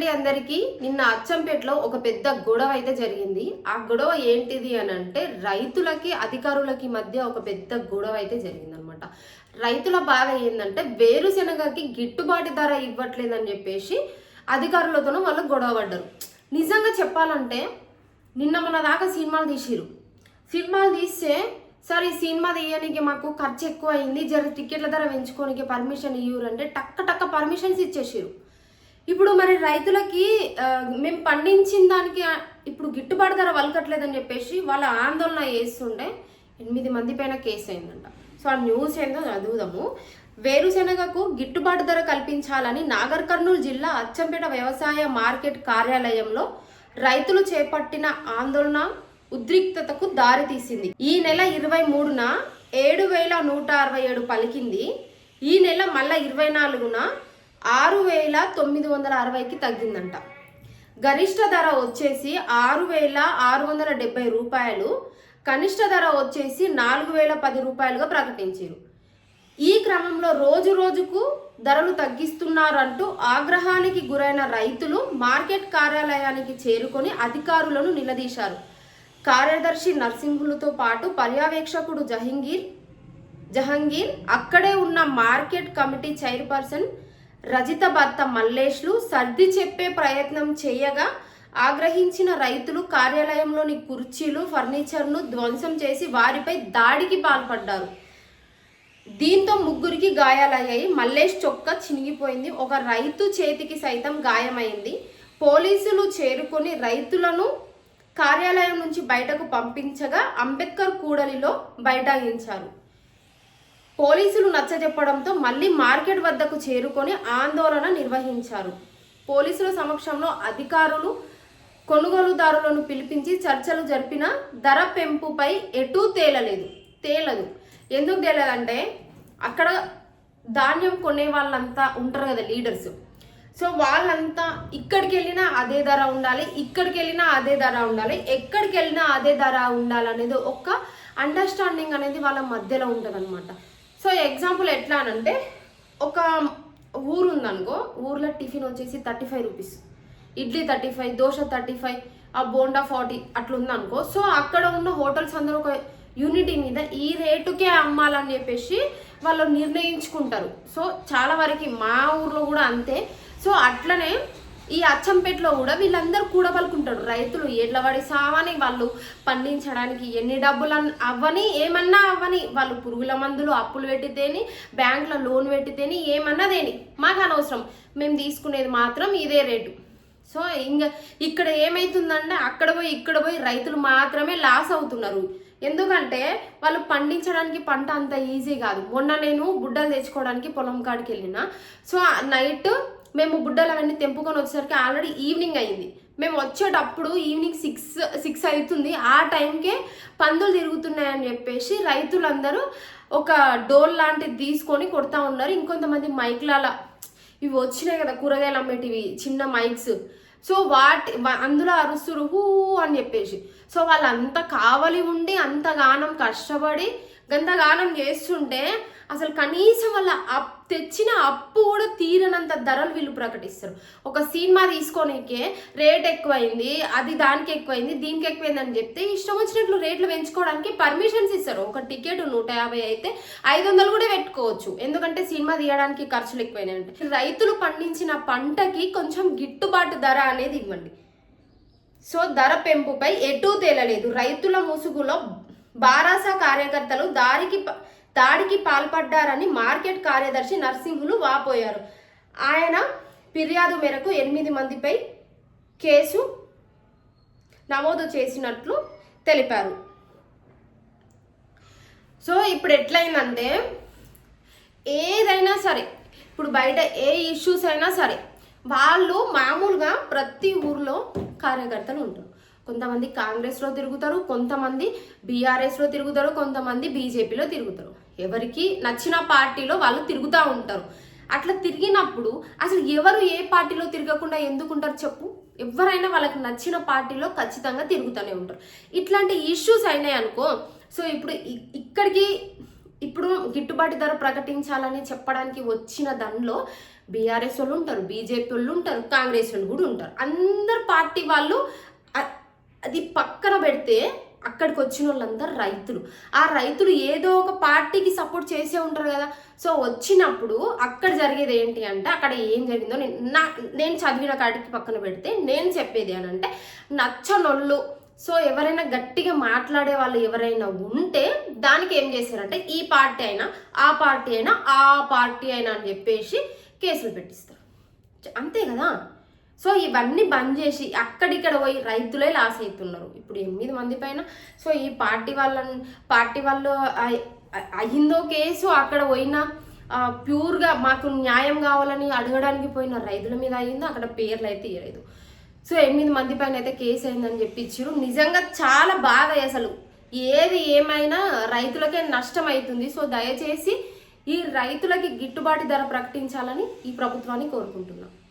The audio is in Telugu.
అండి అందరికీ. నిన్న అచ్చంపేటలో ఒక పెద్ద గొడవ అయితే జరిగింది. ఆ గొడవ ఏంటిది అని అంటే రైతులకి అధికారులకి మధ్య ఒక పెద్ద గొడవ అయితే జరిగిందనమాట. రైతుల బాధ ఏంటంటే వేరుశెనగకి గిట్టుబాటు ధర ఇవ్వట్లేదని చెప్పేసి అధికారులతోనూ వాళ్ళు గొడవ పడ్డారు. నిజంగా చెప్పాలంటే నిన్న మన దాకా సినిమాలు తీస్తే సార్ ఈ సినిమా తీయడానికి మాకు ఖర్చు ఎక్కువ అయింది, జర టికెట్ల ధర పెంచుకోనికి పర్మిషన్ ఇవ్వరంటే టక్క పర్మిషన్స్ ఇచ్చేసారు. ఇప్పుడు మరి రైతులకి మేము పండించిన దానికి ఇప్పుడు గిట్టుబాటు ధర వలకట్లేదని చెప్పేసి వాళ్ళ ఆందోళన చేస్తుంటే 8 మంది పైన కేసు అయిందంట. సో ఆ న్యూస్ ఏందో చదువుదాము. వేరుశెనగకు గిట్టుబాటు ధర కల్పించాలని నాగర్ కర్నూలు జిల్లా అచ్చంపేట వ్యవసాయ మార్కెట్ కార్యాలయంలో రైతులు చేపట్టిన ఆందోళన ఉద్రిక్తతకు దారితీసింది. ఈ నెల 23న 7,167 పలికింది. ఈ నెల మళ్ళా 24న 6,960కి తగ్గిందంట. గరిష్ట ధర వచ్చేసి 6,670 రూపాయలు, కనిష్ట ధర వచ్చేసి 4,010 రూపాయలుగా ప్రకటించారు. ఈ క్రమంలో రోజుకు ధరలు తగ్గిస్తున్నారంటూ ఆగ్రహానికి గురైన రైతులు మార్కెట్ కార్యాలయానికి చేరుకొని అధికారులను నిలదీశారు. కార్యదర్శి నర్సింహులతో పాటు పర్యవేక్షకుడు జహంగీర్, అక్కడే ఉన్న మార్కెట్ కమిటీ చైర్పర్సన్ రజిత భర్త మల్లేష్లు సర్ది చెప్పే ప్రయత్నం చేయగా ఆగ్రహించిన రైతులు కార్యాలయంలోని కుర్చీలు, ఫర్నిచర్ను ధ్వంసం చేసి వారిపై దాడికి పాల్పడ్డారు. దీంతో 3కి గాయాలయ్యాయి. మల్లేష్ చొక్కా చినిగిపోయింది. ఒక రైతు చేతికి సైతం గాయమైంది. పోలీసులు చేరుకొని రైతులను కార్యాలయం నుంచి బయటకు పంపించగా అంబేద్కర్ కూడలిలో బైఠాయించారు. పోలీసులు నచ్చజెప్పడంతో మళ్ళీ మార్కెట్ వద్దకు చేరుకొని ఆందోళన నిర్వహించారు. పోలీసుల సమక్షంలో అధికారులు కొనుగోలుదారులను పిలిపించి చర్చలు జరిపిన ధర పెంపుపై ఎటూ తేలదు. ఎందుకు తేలదంటే అక్కడ ధాన్యం కొనే వాళ్ళంతా ఉంటారు కదా లీడర్స్. సో వాళ్ళంతా ఇక్కడికి వెళ్ళినా అదే ధర ఉండాలి, ఇక్కడికి వెళ్ళినా అదే ధర ఉండాలి, ఎక్కడికి వెళ్ళినా అదే ధర ఉండాలనేది ఒక అండర్స్టాండింగ్ అనేది వాళ్ళ మధ్యలో ఉంటుంది అనమాట. సో ఎగ్జాంపుల్ ఎట్లా అనంటే ఒక ఊరు ఉందనుకో, ఊర్లో టిఫిన్ వచ్చేసి 35 రూపీస్, ఇడ్లీ 35, దోశ 35, ఆ బోండా 40 అట్లా ఉందనుకో. సో అక్కడ ఉన్న హోటల్స్ అందరూ ఒక యూనిటీ మీద ఈ రేటుకే అమ్మాలని చెప్పేసి వాళ్ళు నిర్ణయించుకుంటారు. సో చాలా వరకు మా ఊర్లో కూడా అంతే. సో అట్లనే ఈ అచ్చంపేటలో కూడా వీళ్ళందరూ కూడబలుకుంటారు. రైతులు ఎడ్లవాడి సావని, వాళ్ళు పండించడానికి ఎన్ని డబ్బులు ఏమన్నా అవ్వని, వాళ్ళు పురుగుల మందులు అప్పులు పెట్టితేని, బ్యాంకులో లోన్ పెట్టితేని, ఏమన్నా దేని మాకు అనవసరం, మేము తీసుకునేది మాత్రం ఇదే రేటు. సో ఇంకా ఇక్కడ ఏమవుతుందంటే ఇక్కడ పోయి రైతులు మాత్రమే లాస్ అవుతున్నారు. ఎందుకంటే వాళ్ళు పండించడానికి పంట అంత ఈజీ కాదు. మొన్న నేను బుడ్డలు తెచ్చుకోవడానికి పొలం కాడికి వెళ్ళిన. సో నైట్ మేము బుడ్డలు అవన్నీ తెంపుకొని వచ్చేసరికి ఆల్రెడీ ఈవినింగ్ అయింది. మేము వచ్చేటప్పుడు ఈవినింగ్ 6 అవుతుంది. ఆ టైంకే పందులు తిరుగుతున్నాయని చెప్పేసి రైతులందరూ ఒక డోల్ లాంటిది తీసుకొని కొడతా ఉన్నారు. ఇంకొంతమంది మైక్లాల ఇవి వచ్చినాయి కదా కూరగాయలు అమ్మేటివి చిన్న మైక్స్, సో అందులో అరుస్తురు హూ అని చెప్పేసి. సో వాళ్ళంతా కావలి ఉండి అంతగానం కష్టపడి గంతగానం చేస్తుంటే అసలు కనీసం వాళ్ళ తెచ్చిన అప్పు కూడా తీరనంత ధరలు వీళ్ళు ప్రకటిస్తారు. ఒక సినిమా తీసుకోనికే రేట్ ఎక్కువైంది, అది దానికి ఎక్కువైంది, దీనికి ఎక్కువైంది అని చెప్తే ఇష్టం వచ్చినట్లు రేట్లు పెంచుకోవడానికి పర్మిషన్స్ ఇస్తారు. ఒక టికెట్ 150 అయితే 500 కూడా పెట్టుకోవచ్చు, ఎందుకంటే సినిమా తీయడానికి ఖర్చులు ఎక్కువైనాయి అంటే. రైతులు పండించిన పంటకి కొంచెం గిట్టుబాటు ధర అనేది ఇవ్వండి. సో ధర పెంపుపై ఎటూ తేలలేదు. రైతుల ముసుగులో బారాస కార్యకర్తలు దాడికి పాల్పడ్డారని మార్కెట్ కార్యదర్శి నర్సింహులు వాపోయారు. ఆయన ఫిర్యాదు మేరకు 8 మందిపై కేసు నమోదు చేసినట్లు తెలిపారు. సో ఇప్పుడు ఎట్లయిందంటే ఏదైనా సరే, ఇప్పుడు బయట ఏ ఇష్యూస్ అయినా సరే వాళ్ళు మామూలుగా ప్రతి ఊర్లో కార్యకర్తలు ఉంటారు. కొంతమంది కాంగ్రెస్లో తిరుగుతారు, కొంతమంది బీఆర్ఎస్లో తిరుగుతారు, కొంతమంది బీజేపీలో తిరుగుతారు. ఎవరికి నచ్చిన పార్టీలో వాళ్ళు తిరుగుతూ ఉంటారు. అట్లా తిరిగినప్పుడు అసలు ఎవరు ఏ పార్టీలో తిరగకుండా ఎందుకుంటారు చెప్పు? ఎవరైనా వాళ్ళకి నచ్చిన పార్టీలో ఖచ్చితంగా తిరుగుతూనే ఉంటారు. ఇట్లాంటి ఇష్యూస్ అయినాయి అనుకో, సో ఇప్పుడు ఇక్కడికి ఇప్పుడు గిట్టుబాటు ధర ప్రకటించాలని చెప్పడానికి వచ్చిన దానిలో బీఆర్ఎస్ వాళ్ళు ఉంటారు, బీజేపీ వాళ్ళు ఉంటారు, కాంగ్రెస్ వాళ్ళు కూడా ఉంటారు. అందరు పార్టీ వాళ్ళు అది పక్కన పెడితే అక్కడికి వచ్చిన వాళ్ళందరూ రైతులు. ఆ రైతులు ఏదో ఒక పార్టీకి సపోర్ట్ చేసే ఉంటారు కదా. సో వచ్చినప్పుడు అక్కడ జరిగేది ఏంటి అంటే, అక్కడ ఏం జరిగిందో నేను చదివిన కాడికి పక్కన పెడితే నేను చెప్పేది అని అంటే, నచ్చనోళ్ళు, సో ఎవరైనా గట్టిగా మాట్లాడే వాళ్ళు ఎవరైనా ఉంటే దానికి ఏం చేస్తారంటే, ఈ పార్టీ అయినా ఆ పార్టీ అయినా ఆ పార్టీ అయినా అని చెప్పేసి కేసులు పెట్టిస్తారు. అంతే కదా. సో ఇవన్నీ బంద్ చేసి అక్కడిక్కడ పోయి రైతులే లాస్ అవుతున్నారు. ఇప్పుడు 8 మంది పైన సో ఈ పార్టీ వాళ్ళు అయిందో కేసు, అక్కడ పోయిన ప్యూర్గా మాకు న్యాయం కావాలని అడగడానికి పోయిన రైతుల మీద అయిందో, అక్కడ పేర్లు అయితే ఇవ్వలేదు. సో 8 మంది పైన అయితే కేసు అయిందని చెప్పి ఇచ్చారు. నిజంగా చాలా బాధ. అసలు ఏది ఏమైనా రైతులకే నష్టం అవుతుంది. సో దయచేసి ఈ రైతులకి గిట్టుబాటు ధర ప్రకటించాలని ఈ ప్రభుత్వాన్ని కోరుకుంటున్నాం.